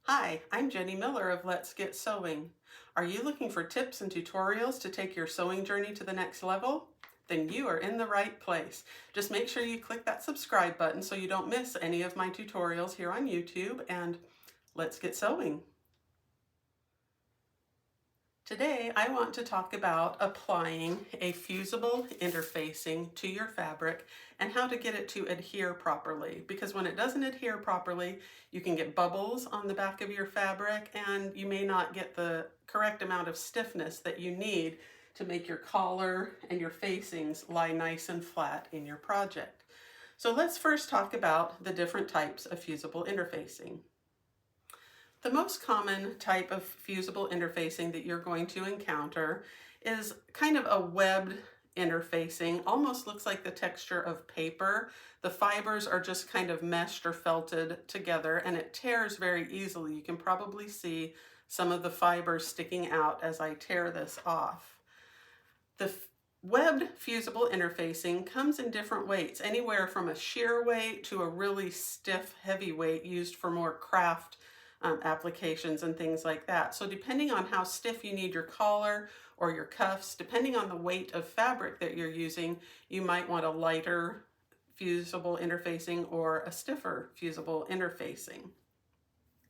Hi, I'm Jenny Miller of Let's Get Sewing. Are you looking for tips and tutorials to take your sewing journey to the next level? Then you are in the right place. Just make sure you click that subscribe button so you don't miss any of my tutorials here on YouTube, and let's get sewing. Today I want to talk about applying a fusible interfacing to your fabric and how to get it to adhere properly, because when it doesn't adhere properly you can get bubbles on the back of your fabric and you may not get the correct amount of stiffness that you need to make your collar and your facings lie nice and flat in your project. So let's first talk about the different types of fusible interfacing. The most common type of fusible interfacing that you're going to encounter is kind of a webbed interfacing. Almost looks like the texture of paper. The fibers are just kind of meshed or felted together and it tears very easily. You can probably see some of the fibers sticking out as I tear this off. The webbed fusible interfacing comes in different weights, anywhere from a sheer weight to a really stiff, heavy weight used for more craft applications and things like that. So depending on how stiff you need your collar or your cuffs, depending on the weight of fabric that you're using, you might want a lighter fusible interfacing or a stiffer fusible interfacing.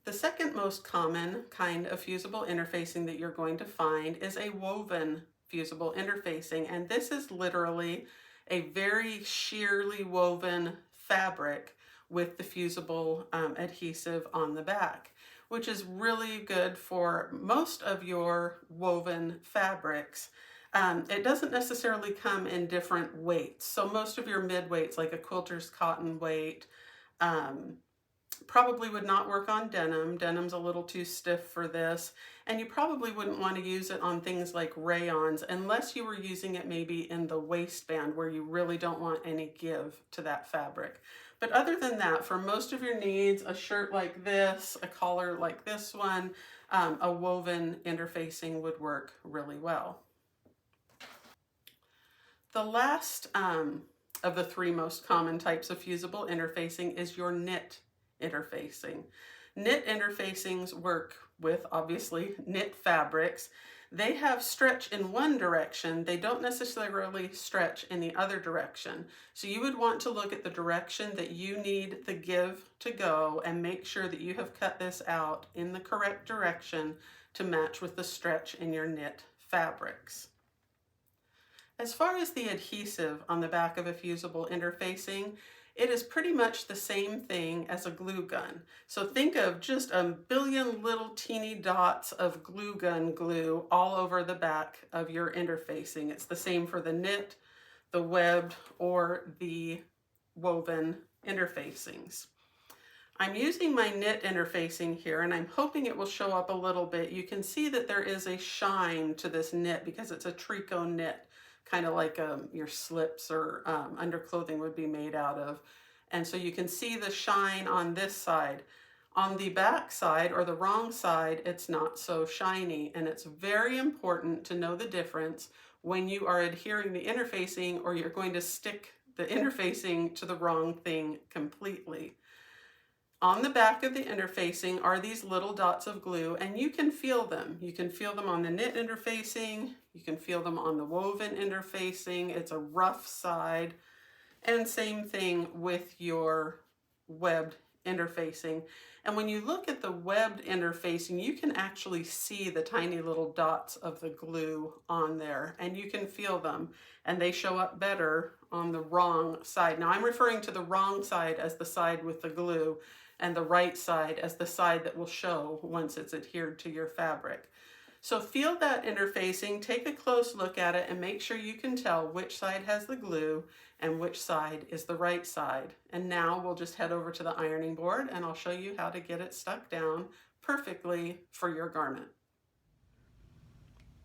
The second most common kind of fusible interfacing that you're going to find is a woven fusible interfacing, and this is literally a very sheerly woven fabric with the fusible adhesive on the back, which is really good for most of your woven fabrics. It doesn't necessarily come in different weights. So most of your mid weights, like a quilter's cotton weight, probably would not work on denim. Denim's a little too stiff for this. And you probably wouldn't want to use it on things like rayons unless you were using it maybe in the waistband where you really don't want any give to that fabric. But other than that, for most of your needs, a shirt like this, a collar like this one, a woven interfacing would work really well. The last of the three most common types of fusible interfacing is your knit interfacing. Knit interfacings work with, obviously, knit fabrics. They have stretch in one direction. They don't necessarily stretch in the other direction. So you would want to look at the direction that you need the give to go and make sure that you have cut this out in the correct direction to match with the stretch in your knit fabrics. As far as the adhesive on the back of a fusible interfacing, it is pretty much the same thing as a glue gun. So think of just a billion little teeny dots of glue gun glue all over the back of your interfacing. It's the same for the knit, the webbed, or the woven interfacings. I'm using my knit interfacing here and I'm hoping it will show up a little bit. You can see that there is a shine to this knit because it's a tricot knit, kind of like your slips or underclothing would be made out of. And so you can see the shine on this side. On the back side or the wrong side, it's not so shiny, and it's very important to know the difference when you are adhering the interfacing or you're going to stick the interfacing to the wrong thing completely. On the back of the interfacing are these little dots of glue, and you can feel them. You can feel them on the knit interfacing, you can feel them on the woven interfacing. It's a rough side. And same thing with your webbed interfacing. And when you look at the webbed interfacing, you can actually see the tiny little dots of the glue on there, and you can feel them, and they show up better on the wrong side. Now I'm referring to the wrong side as the side with the glue, and the right side as the side that will show once it's adhered to your fabric. So feel that interfacing, take a close look at it, and make sure you can tell which side has the glue and which side is the right side. And now we'll just head over to the ironing board and I'll show you how to get it stuck down perfectly for your garment.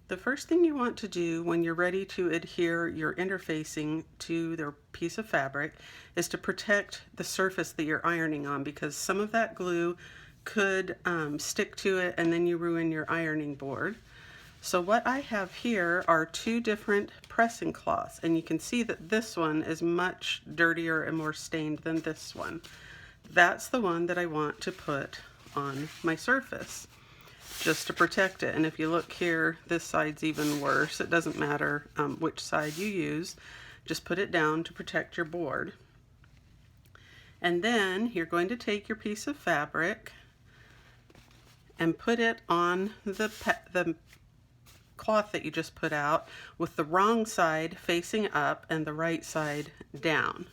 The first thing you want to do when you're ready to adhere your interfacing to their piece of fabric is to protect the surface that you're ironing on, because some of that glue could stick to it and then you ruin your ironing board. So what I have here are two different pressing cloths, and you can see that this one is much dirtier and more stained than this one. That's the one that I want to put on my surface just to protect it. And if you look here, this side's even worse. It doesn't matter which side you use, just put it down to protect your board. And then you're going to take your piece of fabric and put it on the cloth that you just put out with the wrong side facing up and the right side down.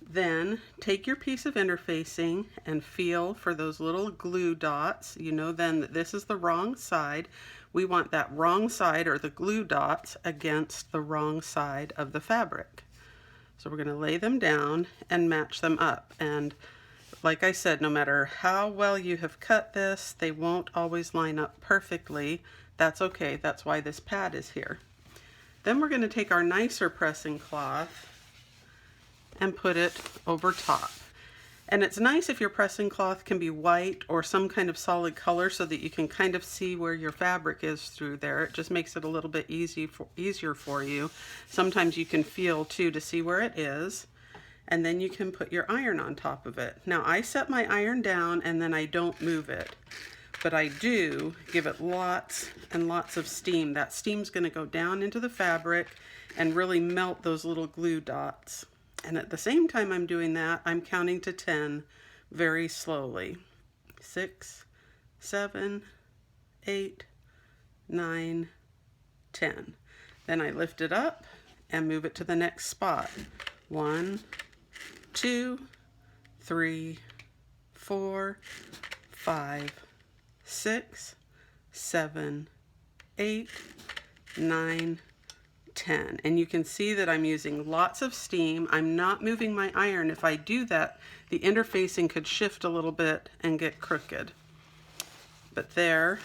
Then take your piece of interfacing and feel for those little glue dots. You know then that this is the wrong side. We want that wrong side or the glue dots against the wrong side of the fabric. So we're going to lay them down and match them up. And like I said, no matter how well you have cut this, they won't always line up perfectly. That's okay. That's why this pad is here. Then we're going to take our nicer pressing cloth and put it over top. And it's nice if your pressing cloth can be white or some kind of solid color so that you can kind of see where your fabric is through there. It just makes it a little bit easier for you. Sometimes you can feel too to see where it is. And then you can put your iron on top of it. Now I set my iron down and then I don't move it. But I do give it lots and lots of steam. That steam's going to go down into the fabric and really melt those little glue dots. And at the same time I'm doing that, I'm counting to 10 very slowly. 6, 7, 8, 9, 10. Then I lift it up and move it to the next spot. 1, 2, 3, 4, 5, 6, 7, 8, 9, 10. And you can see that I'm using lots of steam. I'm not moving my iron. If I do that, the interfacing could shift a little bit and get crooked. But there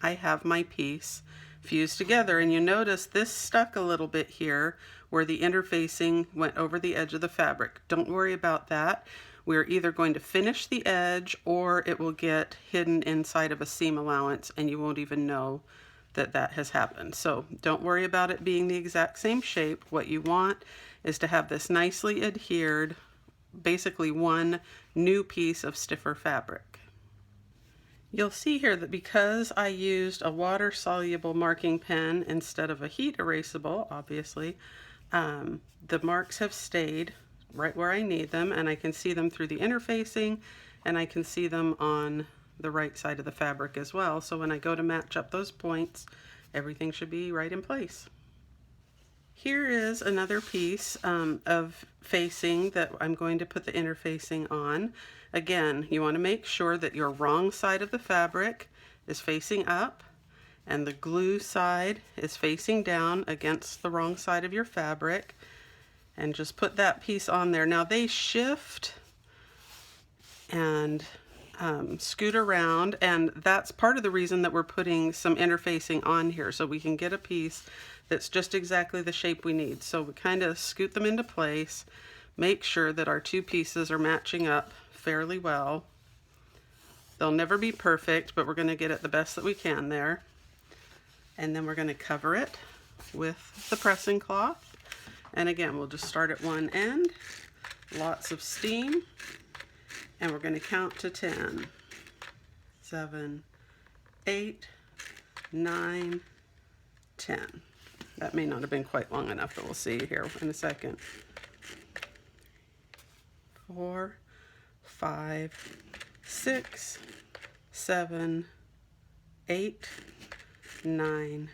I have my piece fused together, and you notice this stuck a little bit here where the interfacing went over the edge of the fabric. Don't worry about that. We're either going to finish the edge or it will get hidden inside of a seam allowance and you won't even know that that has happened. So don't worry about it being the exact same shape. What you want is to have this nicely adhered, basically one new piece of stiffer fabric. You'll see here that because I used a water-soluble marking pen instead of a heat erasable, obviously, the marks have stayed right where I need them, and I can see them through the interfacing, and I can see them on the right side of the fabric as well. So when I go to match up those points, everything should be right in place. Here is another piece of facing that I'm going to put the interfacing on. Again, you want to make sure that your wrong side of the fabric is facing up and the glue side is facing down against the wrong side of your fabric, and just put that piece on there. Now they shift and scoot around, and that's part of the reason that we're putting some interfacing on here, so we can get a piece that's just exactly the shape we need. So we kind of scoot them into place, make sure that our two pieces are matching up fairly well. They'll never be perfect, but we're going to get it the best that we can there. And then we're going to cover it with the pressing cloth. And again, we'll just start at one end, lots of steam, and we're going to count to 10. 7, 8, 9, 10. That may not have been quite long enough, but we'll see here in a second. 4, 5, 6, 7, 8, 9,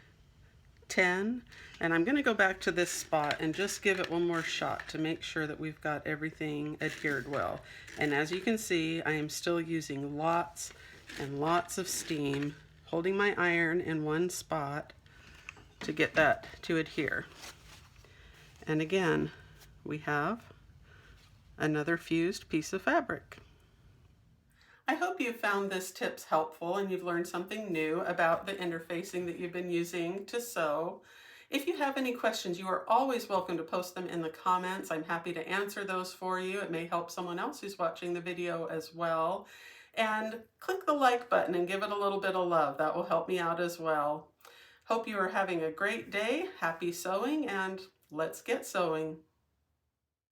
10. And I'm going to go back to this spot and just give it one more shot to make sure that we've got everything adhered well. And as you can see, I am still using lots and lots of steam, holding my iron in one spot to get that to adhere. And again, we have another fused piece of fabric. I hope you found this tips helpful and you've learned something new about the interfacing that you've been using to sew. If you have any questions, you are always welcome to post them in the comments. I'm happy to answer those for you. It may help someone else who's watching the video as well. And click the like button and give it a little bit of love. That will help me out as well. Hope you are having a great day. Happy sewing, and let's get sewing.